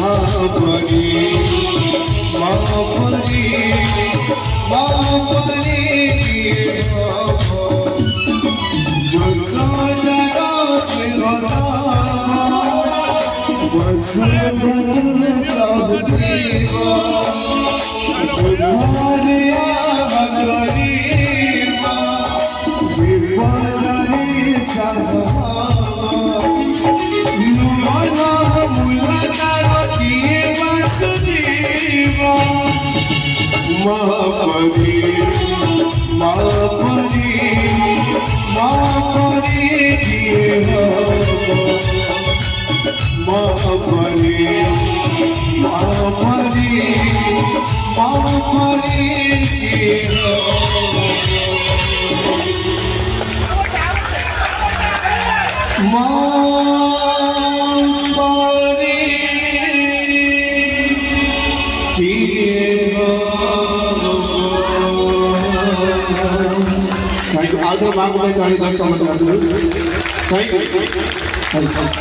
महापरी महापरी महापरी जो सदा सिरोता वसुधन सब देवा उधारिया गरीबा विफलहि सहावा नुमना मुलतारती वसुदेवा महापरी महापरी महापरी महापरी महापरी महापरी आदर मांग में 10 मिनट। Thank you.